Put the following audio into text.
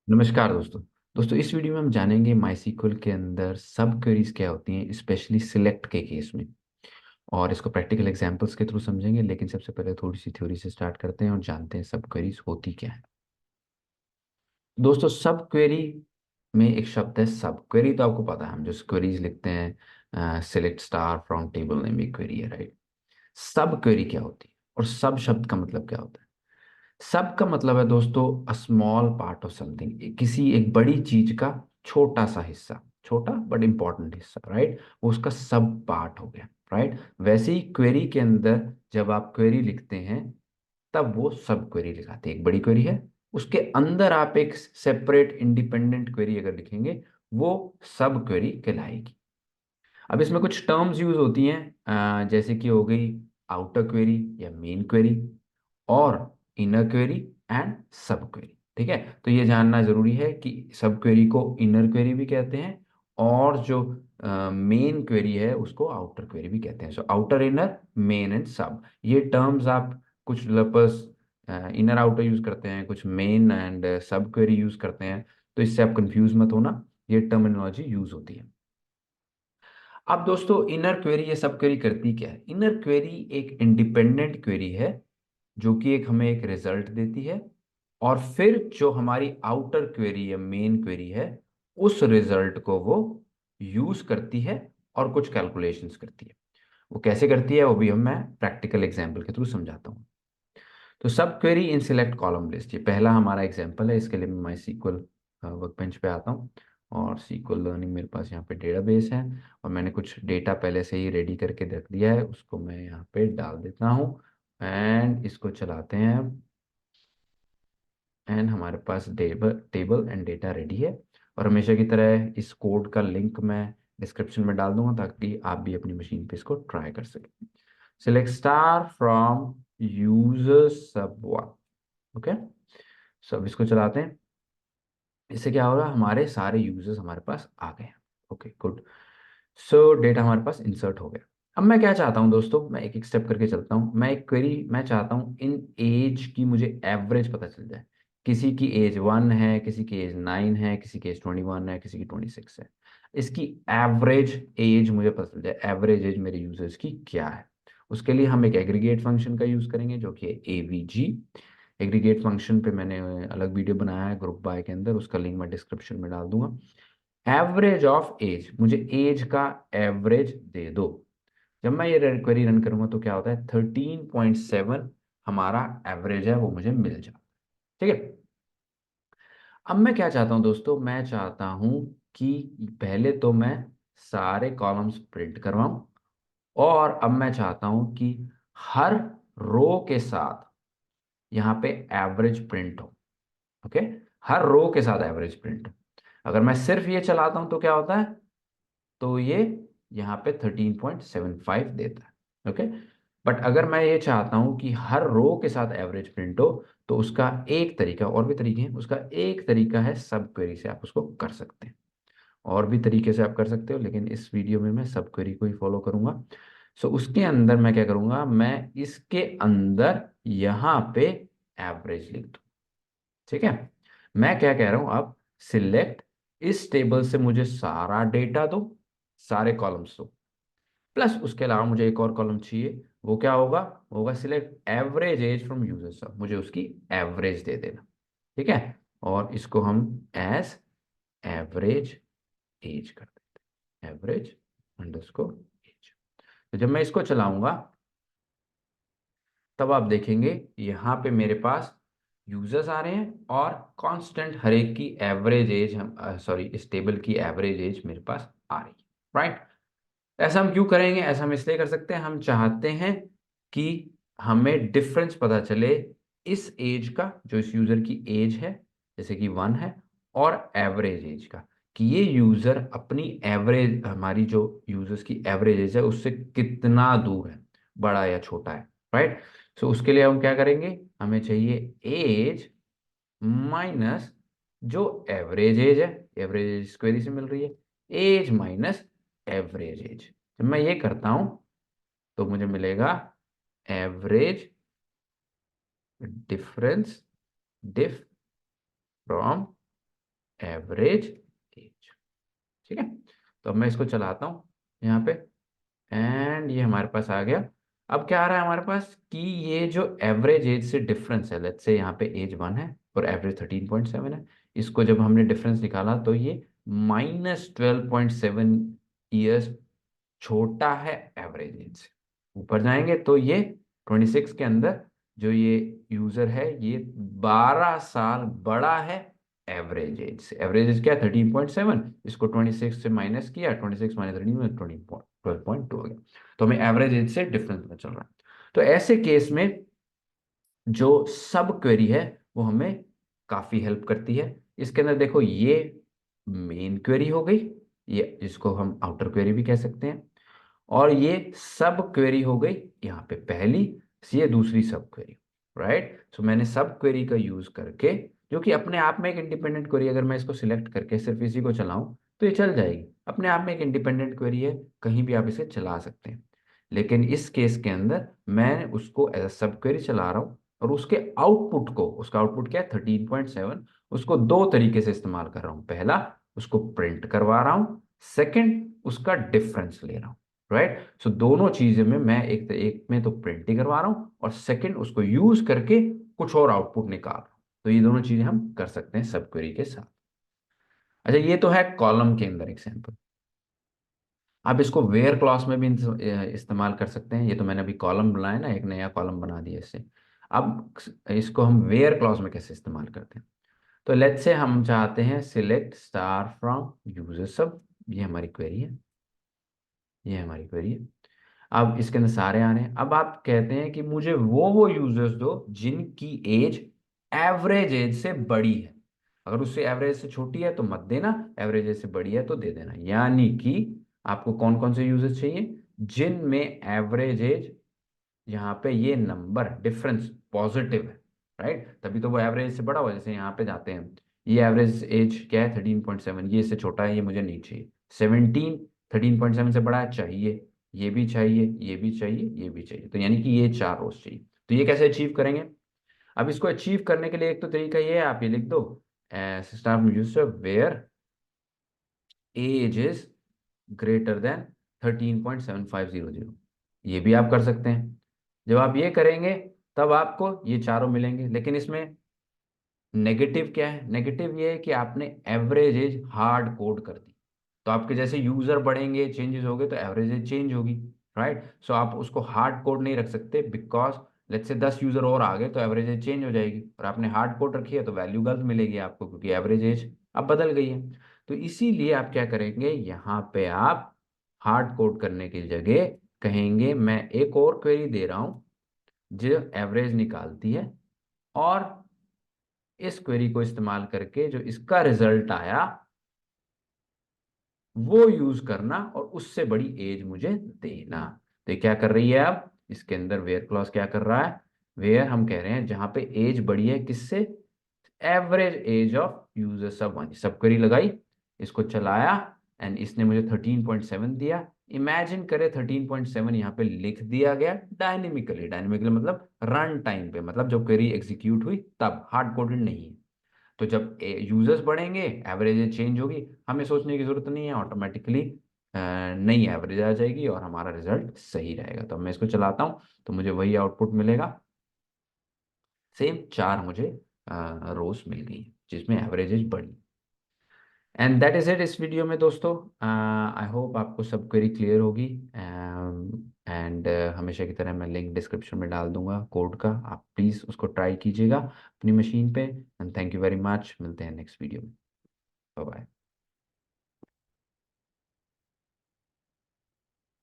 नमस्कार दोस्तों। इस वीडियो में हम जानेंगे माइस्क्ल के अंदर सब क्वेरीज क्या होती हैं, स्पेशली सिलेक्ट के केस में। और इसको प्रैक्टिकल एग्जांपल्स के थ्रू समझेंगे, लेकिन सबसे पहले थोड़ी सी थ्योरी से स्टार्ट करते हैं और जानते हैं सब क्वेरीज होती क्या है। दोस्तों, सब क्वेरी में एक शब्द है सब। क्वेरी तो आपको पता है, हम जो क्वेरीज लिखते हैं, select star from table name एक क्वेरी है, राइट। सब क्वेरी क्या होती है और सब शब्द का मतलब क्या होता है? सब का मतलब है दोस्तों a small part of something, किसी एक बड़ी चीज का छोटा सा हिस्सा, छोटा बट इंपॉर्टेंट हिस्सा, राइट। वो उसका सब पार्ट हो गया, राइट। वैसे ही क्वेरी के अंदर जब आप क्वेरी लिखते हैं तब वो सब क्वेरी लिखाते हैं। एक बड़ी क्वेरी है, उसके अंदर आप एक सेपरेट इंडिपेंडेंट क्वेरी अगर लिखेंगे, वो सब क्वेरी कहलाएगी। अब इसमें कुछ टर्म्स यूज होती हैं, जैसे कि हो गई आउटर क्वेरी या मेन क्वेरी, और इनर क्वेरी एंड सब क्वेरी। ठीक है, तो ये जानना जरूरी है कि सब क्वेरी को इनर क्वेरी भी कहते हैं, और जो मेन क्वेरी है उसको आउटर क्वेरी भी कहते हैं। So outer, inner, main and सब, ये टर्म्स आप कुछ डेवलपर्स इनर आउटर यूज करते हैं, कुछ मेन एंड सब क्वेरी यूज करते हैं। तो इससे आप कंफ्यूज मत होना, ये टर्मिनोलॉजी यूज होती है। अब दोस्तों, इनर क्वेरी या सब क्वेरी करती क्या है? इनर क्वेरी एक इंडिपेंडेंट क्वेरी है जो कि हमें एक रिजल्ट देती है, और फिर जो हमारी आउटर क्वेरी या मेन क्वेरी है उस रिजल्ट को वो यूज करती है और कुछ कैलकुलेशंस करती है। वो कैसे करती है वो भी हम मैं प्रैक्टिकल एग्जांपल के थ्रू समझाता हूँ। तो सब query in select column list, ये पहला हमारा एग्जांपल है। इसके लिए मैं माई सीक्वल वर्कबेंच पे आता हूँ, और सीक्वल लर्निंग मेरे पास यहाँ पे डेटाबेस है, और मैंने कुछ डेटा पहले से ही रेडी करके रख दिया है, उसको मैं यहाँ पे डाल देता हूँ एंड इसको चलाते हैं। एंड हमारे पास table table and data ready है। और हमेशा की तरह इस कोड का लिंक मैं डिस्क्रिप्शन में डाल दूंगा ताकि आप भी अपनी मशीन पे इसको ट्राई कर सकें। सिलेक्ट स्टार फ्रॉम यूजर सब वन। ओके, सो अब इसको चलाते हैं। इससे क्या होगा, हमारे सारे यूजर्स हमारे पास आ गए हैं। Okay, good. सो डेटा हमारे पास इंसर्ट हो गया। अब मैं क्या चाहता हूँ दोस्तों, मैं एक एक स्टेप करके चलता हूँ। मैं एक क्वेरी मैं चाहता हूँ इन एज की मुझे एवरेज पता चल जाए। किसी की एज 1 है, किसी की एज 9 है, किसी की एज 21 है, किसी की 26 है। इसकी एवरेज एज मुझे पता चल जाए, एवरेज एज मेरे यूजर्स की क्या है। उसके लिए हम एक एग्रीगेट फंक्शन का यूज करेंगे जो कि है एवीजी। एग्रीगेट फंक्शन पे मैंने अलग वीडियो बनाया है ग्रुप बाय के अंदर, उसका लिंक मैं डिस्क्रिप्शन में डाल दूंगा। एवरेज ऑफ एज, मुझे एज का एवरेज दे दो। जब मैं ये क्वेरी रन करूंगा तो क्या होता है, 13.7 हमारा एवरेज है, वो मुझे मिल जाता है। ठीक है। अब मैं क्या चाहता हूं दोस्तों, मैं चाहता हूं कि पहले तो मैं सारे कॉलम्स प्रिंट करवाऊं, और अब मैं चाहता हूं कि हर रो के साथ यहाँ पे एवरेज प्रिंट हो। ओके, हर रो के साथ एवरेज प्रिंट हो। अगर मैं सिर्फ ये चलाता हूं तो क्या होता है, तो ये यहाँ पे 13.75 देता है। ओके, बट अगर मैं ये चाहता हूँ कि हर रो के साथ एवरेज प्रिंट हो, तो उसका एक तरीका, और भी तरीके हैं, उसका एक तरीका है सब क्वेरी से आप उसको कर सकते हैं। और भी तरीके से आप कर सकते हो, लेकिन इस वीडियो में मैं सब क्वेरी को ही फॉलो करूंगा। सो उसके अंदर मैं क्या करूंगा, मैं इसके अंदर यहाँ पे एवरेज लिख दूँ। ठीक है। मैं क्या कह रहा हूं अब, सिलेक्ट, इस टेबल से मुझे सारा डेटा दो, सारे कॉलम्स दो, प्लस उसके अलावा मुझे एक और कॉलम चाहिए। वो क्या होगा, वो होगा select average age from user सब, मुझे उसकी एवरेज दे देना। ठीक है, और इसको हम एज एवरेज एज कर देते हैं, एवरेज अंडरस्कोर एज। तो जब मैं इसको चलाऊंगा तब आप देखेंगे यहाँ पे मेरे पास यूजर्स आ रहे हैं, और कांस्टेंट हर एक की एवरेज एज, हम सॉरी, इस टेबल की एवरेज एज मेरे पास आ रही है, राइट। ऐसा हम क्यों करेंगे? ऐसा हम इसलिए कर सकते हैं, हम चाहते हैं कि हमें डिफरेंस पता चले इस एज का, जो इस यूजर की एज है जैसे कि 1 है, और एवरेज एज का, कि ये यूजर अपनी एवरेज, हमारी जो यूजर्स की एवरेज एज है उससे कितना दूर है, बड़ा या छोटा है, राइट। सो उसके लिए हम क्या करेंगे, हमें चाहिए एज माइनस जो एवरेज एज है, एवरेज एज क्वेरी से मिल रही है, एज माइनस एवरेज एज। जब मैं ये करता हूं तो मुझे मिलेगा average difference, diff from average age. ठीक है, तो अब मैं इसको चलाता हूँ यहाँ पे, एंड ये हमारे पास आ गया। अब क्या आ रहा है हमारे पास कि ये जो एवरेज एज से डिफरेंस है, लेट्स से यहाँ पे एज 1 है और एवरेज 13.7 है, इसको जब हमने डिफरेंस निकाला तो ये -12.7 ईयर्स छोटा है एवरेज एज से। ऊपर जाएंगे तो ये 26 के अंदर जो ये यूजर है ये 12 साल बड़ा है एवरेज एज से। एवरेज एज क्या है 13.7, इसको 26 से माइनस किया, 26 माइनस 13 में 12.2 हो गया। तो हमें एवरेज एज से डिफरेंस में चल रहा है। तो ऐसे केस में जो सब क्वेरी है वो हमें काफी हेल्प करती है। इसके अंदर देखो ये मेन क्वेरी हो गई, ये जिसको हम आउटर क्वेरी भी कह सकते हैं, और ये सब क्वेरी हो गई यहाँ पे पहली, ये दूसरी सब क्वेरी। राइट, सो मैंने सब क्वेरी का यूज करके, जो कि अपने आप में एक इंडिपेंडेंट क्वेरी, अगर मैं इसको सिलेक्ट करके सिर्फ इसी को चलाऊं तो ये चल जाएगी, अपने आप में एक इंडिपेंडेंट क्वेरी है, कहीं भी आप इसे चला सकते हैं। लेकिन इस केस के अंदर मैं उसको एज अ सब क्वेरी चला रहा हूँ, और उसके आउटपुट को, उसका आउटपुट क्या है 13.7, उसको दो तरीके से इस्तेमाल कर रहा हूँ। पहला, उसको प्रिंट करवा रहा हूँ, सेकंड उसका डिफरेंस ले रहा हूँ। राइट, सो दोनों चीजें में मैं एक में तो प्रिंट ही करवा रहा हूँ, और सेकंड उसको यूज करके कुछ और आउटपुट निकाल रहा हूँ। तो ये दोनों चीजें हम कर सकते हैं सब क्वेरी के साथ। अच्छा, ये तो है कॉलम के अंदर एग्जांपल। आप इसको वेयर क्लॉज में भी इस्तेमाल कर सकते हैं। ये तो मैंने अभी कॉलम बनाया ना, एक नया कॉलम बना दिया इससे। अब इसको हम वेयर क्लॉज में कैसे इस्तेमाल करते हैं, तो लेट्स से हम चाहते हैं सिलेक्ट स्टार फ्रॉम यूजर सब, ये हमारी क्वेरी है, ये हमारी क्वेरी है। अब इसके अंदर सारे आ रहे हैं। अब आप कहते हैं कि मुझे वो यूजर्स दो जिनकी एज एवरेज एज से बड़ी है। अगर उससे एवरेज से छोटी है तो मत देना, एवरेज एज से बड़ी है तो दे देना। यानी कि आपको कौन कौन से यूजर्स चाहिए जिनमें एवरेज एज, यहाँ पे ये नंबर डिफरेंस पॉजिटिव है। राइट, तभी तो वो एवरेज से बड़ा हुआ। जैसे यहाँ पे जाते हैं, ये एवरेज एज क्या है 13.7, ये इससे छोटा है, ये मुझे नहीं चाहिए। 17 13.7 से बड़ा है, चाहिए। ये भी चाहिए, ये भी चाहिए, ये भी चाहिए, तो यानी कि ये चार रोज चाहिए। तो ये कैसे अचीव करेंगे? अब इसको अचीव करने के लिए एक तो तरीका ये है, आप ये लिख दो system user where age is greater than 13.7500। ये भी आप कर सकते हैं। जब आप ये करेंगे तब आपको ये चारों मिलेंगे। लेकिन इसमें नेगेटिव क्या है? नेगेटिव ये है कि आपने एवरेज एज हार्ड कोड कर दी। तो आपके जैसे यूजर बढ़ेंगे, चेंजेस होंगे, तो एवरेज एज चेंज होगी। राइट, सो आप उसको हार्ड कोड नहीं रख सकते, बिकॉज लेट्स से 10 यूजर और आ गए तो एवरेज एज चेंज हो जाएगी, और आपने हार्ड कोड रखी है तो वैल्यू गलत मिलेगी आपको, क्योंकि एवरेज एज अब बदल गई है। तो इसीलिए आप क्या करेंगे, यहाँ पे आप हार्ड कोड करने की जगह कहेंगे मैं एक और क्वेरी दे रहा हूं जो एवरेज निकालती है, और इस क्वेरी को इस्तेमाल करके जो इसका रिजल्ट आया वो यूज करना, और उससे बड़ी एज मुझे देना। तो ये क्या कर रही है, अब इसके अंदर वेयर क्लॉज क्या कर रहा है, वेयर हम कह रहे हैं जहां पे एज बड़ी है किससे, एवरेज एज ऑफ यूजर सब वन। सब क्वेरी लगाई, इसको चलाया, एंड इसने मुझे 13.7 दिया। इमेजिन करे 13.7 यहाँ पे लिख दिया गया डायनेमिकली। डायनेमिकली मतलब रन टाइम पे, मतलब जब क्वेरी एग्जीक्यूट हुई तब, हार्ड कोडेड नहीं है। तो जब यूजर्स बढ़ेंगे एवरेज चेंज होगी, हमें सोचने की जरूरत नहीं है, ऑटोमेटिकली नई एवरेज आ जाएगी और हमारा रिजल्ट सही रहेगा। तो मैं इसको चलाता हूँ तो मुझे वही आउटपुट मिलेगा, सेम चार मुझे रोज मिल गई जिसमें एवरेजेस बढ़ी। एंड दैट इज इट इस वीडियो में दोस्तों। आई होप आपको सब क्वेरी क्लियर होगी। एंड हमेशा की तरह मैं लिंक डिस्क्रिप्शन में डाल दूंगा कोड का, आप प्लीज़ उसको ट्राई कीजिएगा अपनी मशीन पे। And thank you very much, मिलते हैं नेक्स्ट वीडियो में। Bye bye.